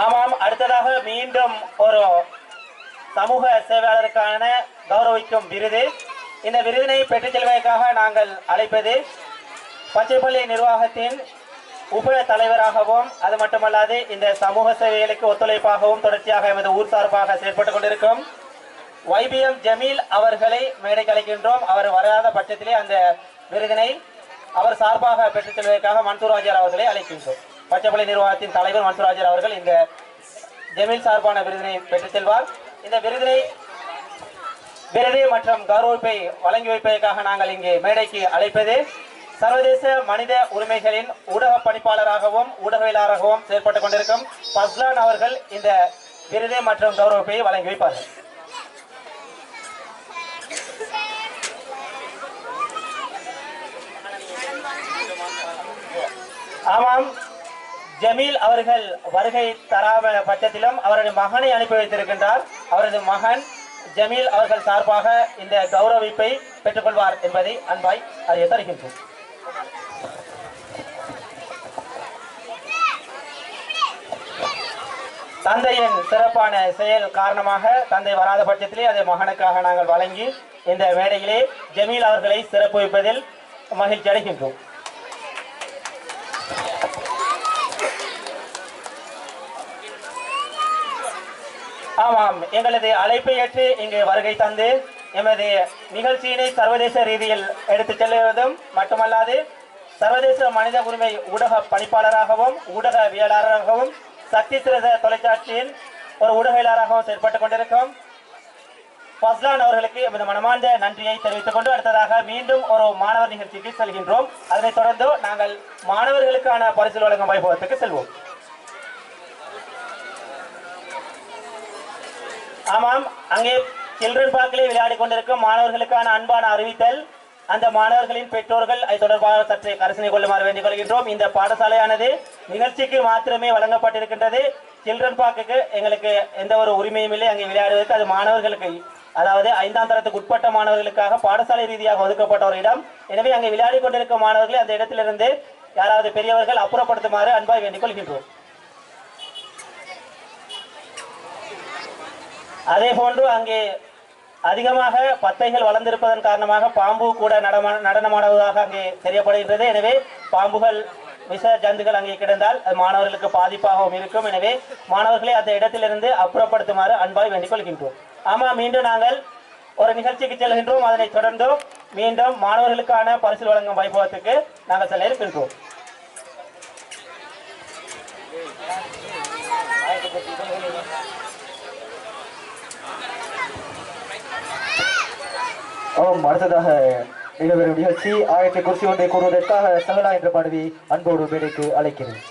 ஆமாம், அடுத்ததாக மீண்டும் ஒரு சமூக சேவையாளருக்கான கௌரவிக்கும் விருது. இந்த விருதினை பெற்றுச் செல்வதற்காக நாங்கள் அழைப்பது பச்சைப்பள்ளி நிர்வாகத்தின் உப தலைவராகவும் அது மட்டுமல்லாது இந்த சமூக சேவைகளுக்கு ஒத்துழைப்பாகவும் தொடர்ச்சியாக எமது ஊர் சார்பாக செயற்பட்டுக் கொண்டிருக்கும் YBM ஜமீல் அவர்களை மேடைக்கு அழைக்கின்றோம். அவர் வராத பட்சத்திலே அந்த விருதினை அவர் சார்பாக பெற்றுச் செல்வதற்காக மன்சூர் ஆஜர் அவர்களை அழைக்கின்றோம். பச்சைப்பள்ளி நிர்வாகத்தின் தலைவர் மன்சூர் ஆஜர் அவர்கள் இந்த ஜமீல் சார்பான விருதினை பெற்றுச் செல்வார். இந்த விருது மற்றும் கௌரவிப்பை வழங்கி வைப்பதற்காக நாங்கள் இங்கே மேடைக்கு அழைப்பது சர்வதேச மனித உரிமைகளின் ஊடக பணிப்பாளராகவும் ஊடகவியலாளராகவும் செயல்பட்டுக் கொண்டிருக்கும் பஸ்லான் அவர்கள் இந்த விருது மற்றும் கௌரவிப்பை வழங்கி வைப்பார்கள். ஆமாம், ஜமீல் அவர்கள் வருகை தராத பட்சத்திலும் அவரது மகனை அனுப்பி வைத்திருக்கின்றார். அவரது மகன் ஜமீல் அவர்கள் சார்பாக இந்த கௌரவிப்பை பெற்றுக்கொள்வார் என்பதை அன்பாய் அறிய தருகின்றோம். தந்தையின் சிறப்பான செயல் காரணமாக தந்தை வராத பட்சத்திலே அதை மகனுக்காக நாங்கள் வழங்கி இந்த மேடையிலே ஜமீல் அவர்களை சிறப்பு வைப்பதில் மகிழ்ச்சி அடைகின்றோம். ஆமாம், எங்களது அழைப்பை ஏற்று இங்கு வருகை தந்து எமது நிகழ்ச்சியினை சர்வதேச ரீதியில் எடுத்துச் செல்வதும் மட்டுமல்லாது சர்வதேச மனித உரிமை ஊடக பணிப்பாளராகவும் ஊடகவியலாளராகவும் சக்தி சிறந்த தொலைக்காட்சியின் ஒரு ஊடகவியலாளராகவும் செயல்பட்டுக் கொண்டிருக்கும் பஸ்லான் அவர்களுக்கு எமது மனமார்ந்த நன்றியை தெரிவித்துக் கொண்டு அடுத்ததாக மீண்டும் ஒரு மாணவர் நிகழ்ச்சிக்கு செல்கின்றோம். அதனைத் தொடர்ந்து நாங்கள் மாணவர்களுக்கான பரிசு வழங்கும் வைபவத்துக்கு செல்வோம். ஆமாம், அங்கே சில்ட்ரன் பார்க்கிலே விளையாடி கொண்டிருக்கும் மாணவர்களுக்கான அன்பான அறிவித்தல். அந்த மாணவர்களின் பெற்றோர்கள் அது தொடர்பாக சற்று கரிசனை கொள்ளுமாறு வேண்டிக் கொள்கின்றோம். இந்த பாடசாலையானது நிகழ்ச்சிக்கு மாத்திரமே வழங்கப்பட்டிருக்கின்றது. சில்ட்ரன் பார்க்குக்கு எங்களுக்கு எந்த ஒரு உரிமையும் இல்லை. அங்கே விளையாடுவதற்கு அது மாணவர்களுக்கு, அதாவது 5ஆம் தரத்துக்கு உட்பட்ட மாணவர்களுக்காக பாடசாலை ரீதியாக ஒதுக்கப்பட்ட ஒரு இடம். எனவே அங்கே விளையாடி கொண்டிருக்கும் மாணவர்களை அந்த இடத்திலிருந்து யாராவது பெரியவர்கள் அப்புறப்படுத்துமாறு அன்பாய் வேண்டிக் கொள்கின்றோம். அதே போன்று அங்கே அதிகமாக பத்தைகள் வளர்ந்திருப்பதன் காரணமாக பாம்பு கூட நடனமாடுவதாக அங்கே தெரியப்படுகின்றது. எனவே பாம்புகள் விஷ ஜந்துகள் அங்கே கிடந்தால் அது மாணவர்களுக்கு பாதிப்பாகவும் இருக்கும். எனவே மாணவர்களை அந்த இடத்திலிருந்து அப்புறப்படுத்துமாறு அன்பாய் வேண்டிக் கொள்கின்றோம். ஆமாம், மீண்டும் நாங்கள் ஒரு நிகழ்ச்சிக்கு செல்கின்றோம். அதனைத் தொடர்ந்து மீண்டும் மாணவர்களுக்கான பரிசு வழங்கும் வைபவத்துக்கு நாங்கள் செல்ல இருக்கின்றோம். அடுத்ததாக இடம்பெறும் நிகழ்ச்சி ஆயத்தை குறிச்சி ஒன்றை கூறுவதற்காக சகலா என்ற பாடவி அன்போடு மேடைக்கு அழைக்கிறேன்.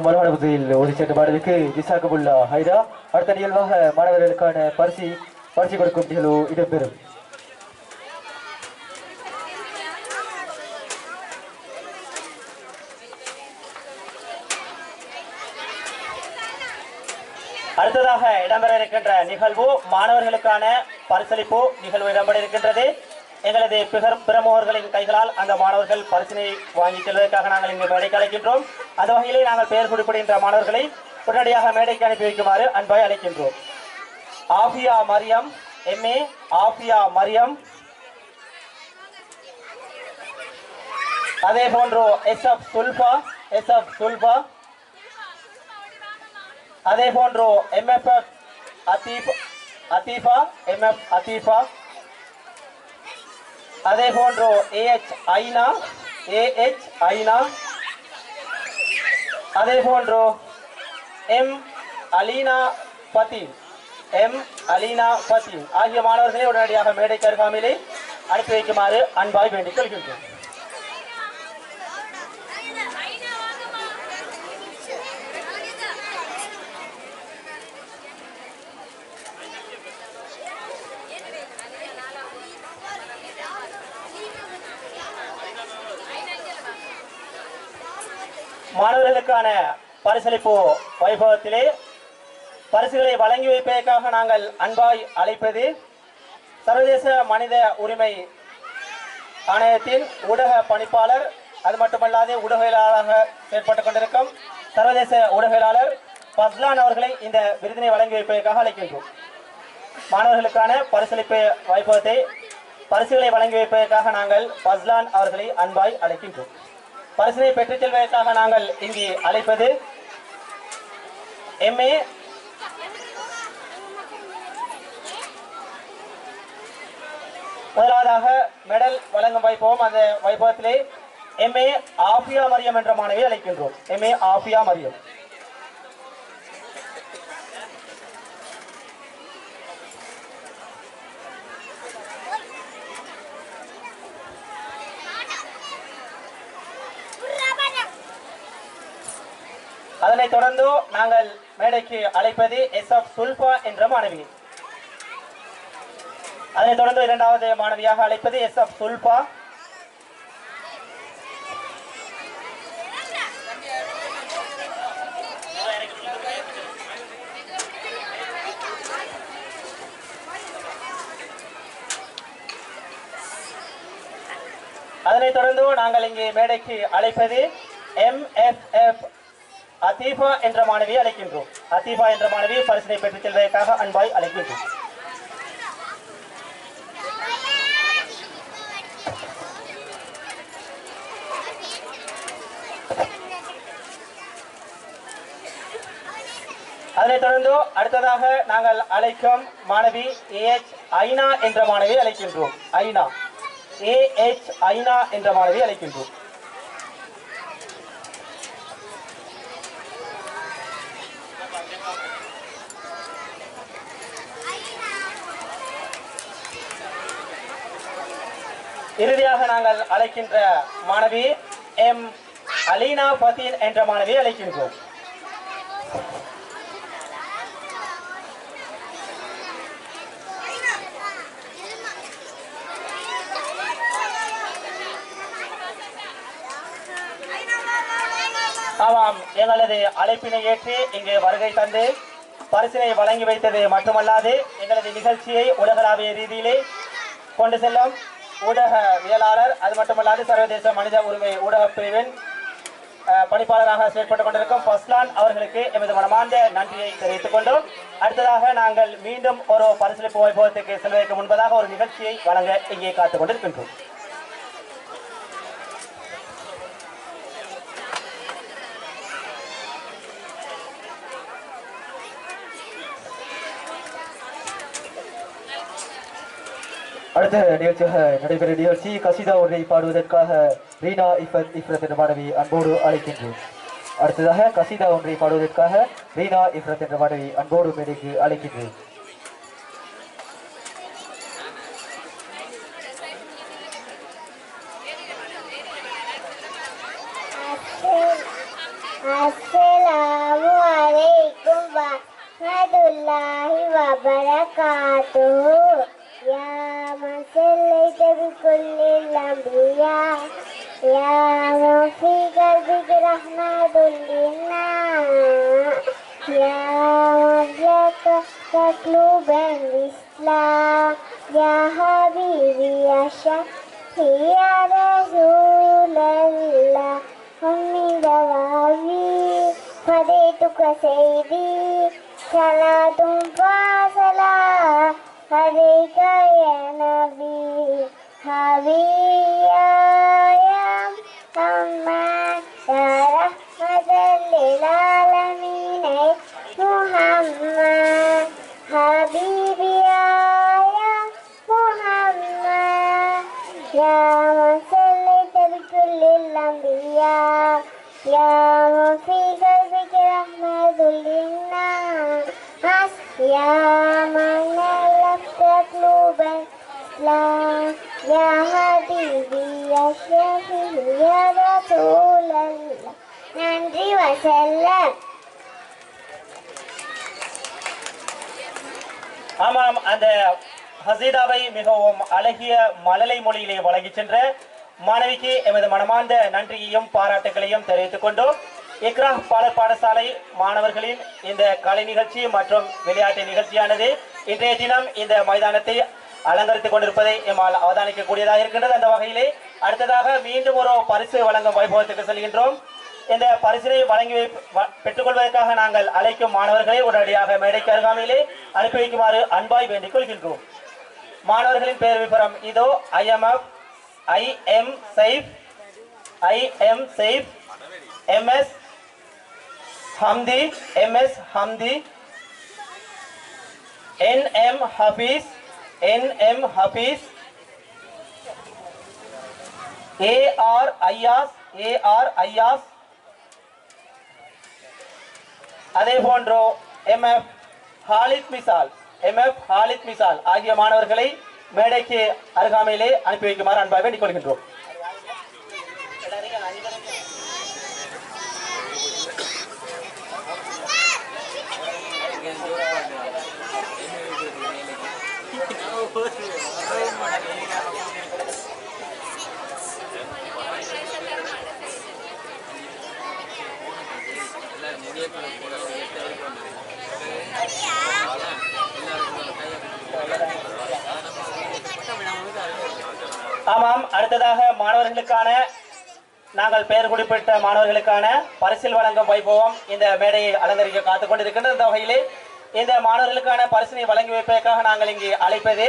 மறுமணத்தில் ஒரு சென்ற பாடலுக்கு விசாகமுல்லா ஹைதா. அடுத்த நிகழ்வாக மாணவர்களுக்கான பரிசு கொடுக்கும் நிகழ்வு இடம்பெறும். அடுத்ததாக இடம்பெற இருக்கின்ற நிகழ்வு மாணவர்களுக்கான பரிசளிப்பு நிகழ்வு இடம்பெற இருக்கின்றது. எங்களது பிரமுகர்களின் கைகளால் அந்த மாணவர்கள் பரிசினை வாங்கி செல்வதற்காக நாங்கள் இங்கு மேடைக்கு அழைக்கின்றோம். அந்த வகையிலே நாங்கள் பெயர் குறிப்பிடுகின்ற மாணவர்களை உடனடியாக மேடைக்கு அனுப்பி வைக்குமாறு அன்பாய் அழைக்கின்றோம். ஆஃபியா மரியம், MA ஆஃபியா மரியம். அதே போன்று SF சுல்பா. அதே போன்று MFF அத்தீஃபா. அதே போன்று AH ஐனா. AH ஐனா, அதே போன்று M அலீனா பத்தீன், M அலீனா பத்தீன் ஆகிய மாணவர்களை உடனடியாக மேடைக்கு அருகாமையிலே அனுப்பி வைக்குமாறு அன்பாய் வேண்டிக் கொள்கின்றோம். மாணவர்களுக்கான பரிசளிப்பு வைபவத்திலே பரிசுகளை வழங்கி வைப்பதற்காக நாங்கள் அன்பாய் அழைப்பது சர்வதேச மனித உரிமை ஆணையத்தின் ஊடக பணிப்பாளர், அது மட்டுமல்லாது ஊடகவியலாளராக செயற்பட்டுக் கொண்டிருக்கும் சர்வதேச ஊடகவியலாளர் ஃபஸ்லான் அவர்களை இந்த விருதினை வழங்கி வைப்பதற்காக அழைக்கின்றோம். மாணவர்களுக்கான பரிசளிப்பு வைபவத்தை பரிசுகளை வழங்கி வைப்பதற்காக நாங்கள் ஃபஸ்லான் அவர்களை அன்பாய் அழைக்கின்றோம். பரிசினை பெற்றுச் செல்வதற்காக நாங்கள் இங்கே அழைப்பது MA முதலாவதாக மெடல் வழங்கும் வைபவம். அந்த வைபவத்திலே MA ஆஃபியா மரியம் என்ற மாணவியை அழைக்கின்றோம். MA ஆஃபியா மரியம். அதனைத் தொடர்ந்து நாங்கள் மேடைக்கு அழைப்பது SF சுல்பா என்ற மாணவி. அதனைத் தொடர்ந்து இரண்டாவது மாணவியாக அழைப்பது SF சுல்பா. அதனைத் தொடர்ந்து நாங்கள் இங்கே மேடைக்கு அழைப்பது MFF அத்தீஃபா என்ற மாணவியை அழைக்கின்றோம். அத்தீஃபா என்ற மாணவி பரிசினை பெற்றுச் செல்வதற்காக அன்பாய் அழைக்கின்றோம். அதனைத் தொடர்ந்து அடுத்ததாக நாங்கள் அழைக்கும் மாணவி AH ஐனா என்ற மாணவியை அழைக்கின்றோம். ஐனா, AH ஐனா என்ற மாணவியை அழைக்கின்றோம். இறுதியாக நாங்கள் அழைக்கின்ற மாணவி M அலீனா பத்தீன் என்ற மாணவியை அழைக்கின்றோம். ஆமாம், எங்களது அழைப்பினை ஏற்று இங்கே வருகை தந்து பரிசினை வழங்கி வைத்தது மட்டுமல்லாது எங்களது நிகழ்ச்சியை உலகளாவிய ரீதியிலே கொண்டு செல்லும் ஊடகவியலாளர், அது மட்டுமல்லாது சர்வதேச மனித உரிமை ஊடக பிரிவின் பணிப்பாளராக செயல்பட்டுக் கொண்டிருக்கும் ஃபஸ்லான் அவர்களுக்கு எமது மனமார்ந்த நன்றியை தெரிவித்துக் கொண்டோம். அடுத்ததாக நாங்கள் மீண்டும் ஒரு பரிசளிப்பு வைபவத்துக்கு செல்வதற்கு முன்பதாக ஒரு நிகழ்ச்சியை வழங்க இங்கே காத்துக் கொண்டிருக்கின்றோம். அடுத்த நிகழ்ச்சியாக நடைபெற நிகழ்ச்சி கசிதா ஒன்றை பாடுவதற்காக ரீனா இஃப்ரத் என்ற மாணவி அன்போடு அழைக்கின்றோம். அடுத்ததாக கசிதா ஒன்றை பாடுவதற்காக ரீனா இஃப்ரத் என்ற மாணவி அன்போடு மேடைக்கு அழைக்கின்றோம். அஸ்ஸலாமு அலைக்கும் வரஹ்மத்துல்லாஹி வபரகாத்துஹு. யா மன் ஸல்லைத பிகுல்லில் அன்பியா யா மன் ஃபீ கல்பிக ரஹ்மத்துல் லின்னாஸ் யா மன் லக தக்லுபன் இஸ்லாம் யா ஹபீபி யா ஷஃபி யா ரசூலல்லாஹ் أمي دواوي فديتك سيدي صلاة فصلاة عليك يا نبي حبيبي يا محمد يا رحمة للعالمين محمد حبيبي يا محمد يا من صليت بكل يا من في قلبك رحمة للناس يا من ألفت قلوب الإسلام يا حبيبي يا شفيع يا رسول الله நன்றி வசல்லம். ஆமாம், அந்த ஹசீதாவை மிகவும் அழகிய மழலை மொழியிலே வழங்கி சென்ற மாணவிக்கு எமது மனமார்ந்த நன்றியையும் பாராட்டுகளையும் தெரிவித்துக் கொண்டோம். இக்ரா பாடல் பாடசாலை மாணவர்களின் இந்த கலை நிகழ்ச்சி மற்றும் விளையாட்டு நிகழ்ச்சியானது இன்றைய தினம் இந்த மைதானத்தை அலங்கரித்துக் கொண்டிருப்பதை எம்மால் அவதானிக்கக்கூடியதாக இருக்கின்றது. அந்த வகையிலே அடுத்ததாக மீண்டும் ஒரு பரிசு வழங்கும் வைபவத்துக்கு செல்கின்றோம். இந்த பரிசினை வழங்கி பெற்றுக்கொள்வதற்காக நாங்கள் அழைக்கும் மாணவர்களை உடனடியாக மேடைக்கு அருகாமையிலே அனுப்பி வைக்குமாறு அன்பாய் வேண்டிக் கொள்கின்றோம். மாணவர்களின் பெயர் விவரம் இதோ. I M Saif, MS Hamdi, NM Hafeez, AR Ayaz, அதே போன்றோ MF ஹாலித் மிசால் ஆகிய மாணவர்களை மேடைக்கு அருகாமையிலே அனுப்பி வைக்குமாறு அன்பாக வேண்டிக் கொள்கின்றோம். ஆமாம், அடுத்ததாக மாணவர்களுக்கான நாங்கள் பெயர் குறிப்பிட்ட மாணவர்களுக்கான பரிசில் வழங்கும் வைபவம் இந்த மேடையை அலங்கரிக்க காத்துக் கொண்டிருக்கின்ற இந்த வகையிலே இந்த மாணவர்களுக்கான பரிசினை வழங்கி வைப்பதற்காக நாங்கள் இங்கே அழைப்பது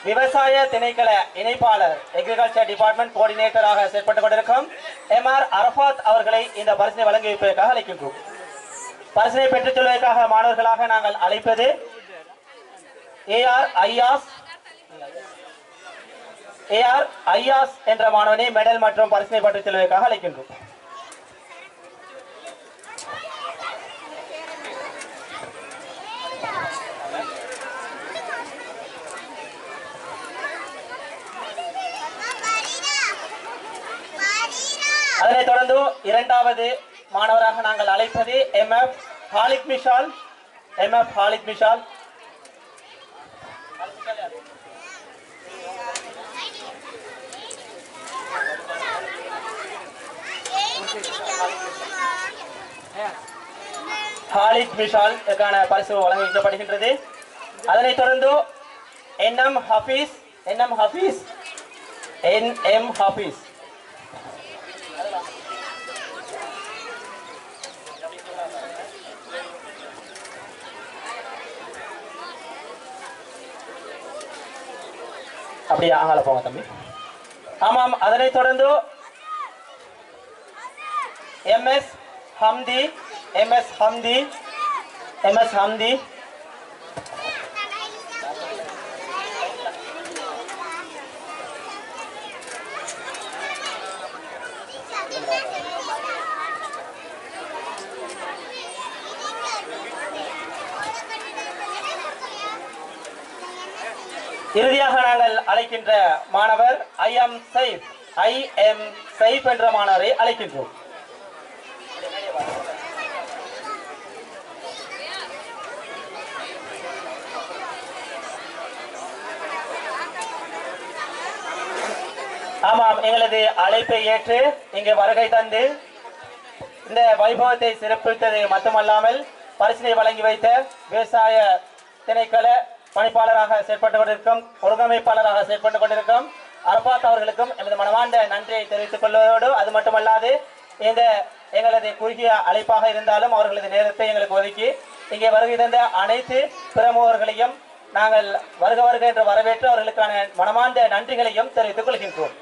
விவசாய திணைக்கள இணைப்பாளர் அக்ரிகல்ச்சர் டிபார்ட்மெண்ட் கோஆர்டினேட்டராக செயற்பட்டுக் கொண்டிருக்கும் MR அரபாத் அவர்களை இந்த பரிசினை வழங்கி வைப்பதற்காக அழைக்கின்றோம். பரிசினை பெற்றுச் செல்வதற்காக மாணவர்களாக நாங்கள் அழைப்பது AR ஐயாஸ் என்ற மாணவனை மெடல் மற்றும் பரிசினை பெற்றுச் செல்வதற்காக அழைக்கின்றோம். அதனைத் தொடர்ந்து இரண்டாவது மாணவராக நாங்கள் அழைப்பது MF ஹாலித் மிஷால். இதற்கான பரிசு வழங்கி வைக்கப்படுகின்றது. அதனைத் தொடர்ந்து NM ஹபீஸ் அப்படியே ஆகால போங்க தம்பி. ஆமாம், அதனைத் தொடர்ந்து MS ஹம்தி இறுதியாக நாங்கள் அழைக்கின்ற மாணவர் ஐ எம் சைஃப் என்ற மாணவரை அழைக்கின்றோம். ஆமாம், எங்களது அழைப்பை ஏற்று இங்கே வருகை தந்து இந்த வைபவத்தை சிறப்பித்தது மட்டுமல்லாமல் பரிசினை வழங்கி வைத்த விவசாய திணைக்கள பணிப்பாளராக செயற்பட்டுக் கொண்டிருக்கும், ஒருங்கமைப்பாளராக செயற்பட்டுக் கொண்டிருக்கும் அரபாத் அவர்களுக்கும் எமது மனமார்ந்த நன்றியை தெரிவித்துக் கொள்வதோடு அது மட்டுமல்லாது இந்த எங்களது குறுகிய அழைப்பாக இருந்தாலும் அவர்களது நேரத்தை எங்களுக்கு ஒதுக்கி இங்கே வருகை தந்த அனைத்து பிரமுகர்களையும் நாங்கள் வருக வருக என்று வரவேற்று அவர்களுக்கான மனமார்ந்த நன்றிகளையும் தெரிவித்துக் கொள்கின்றோம்.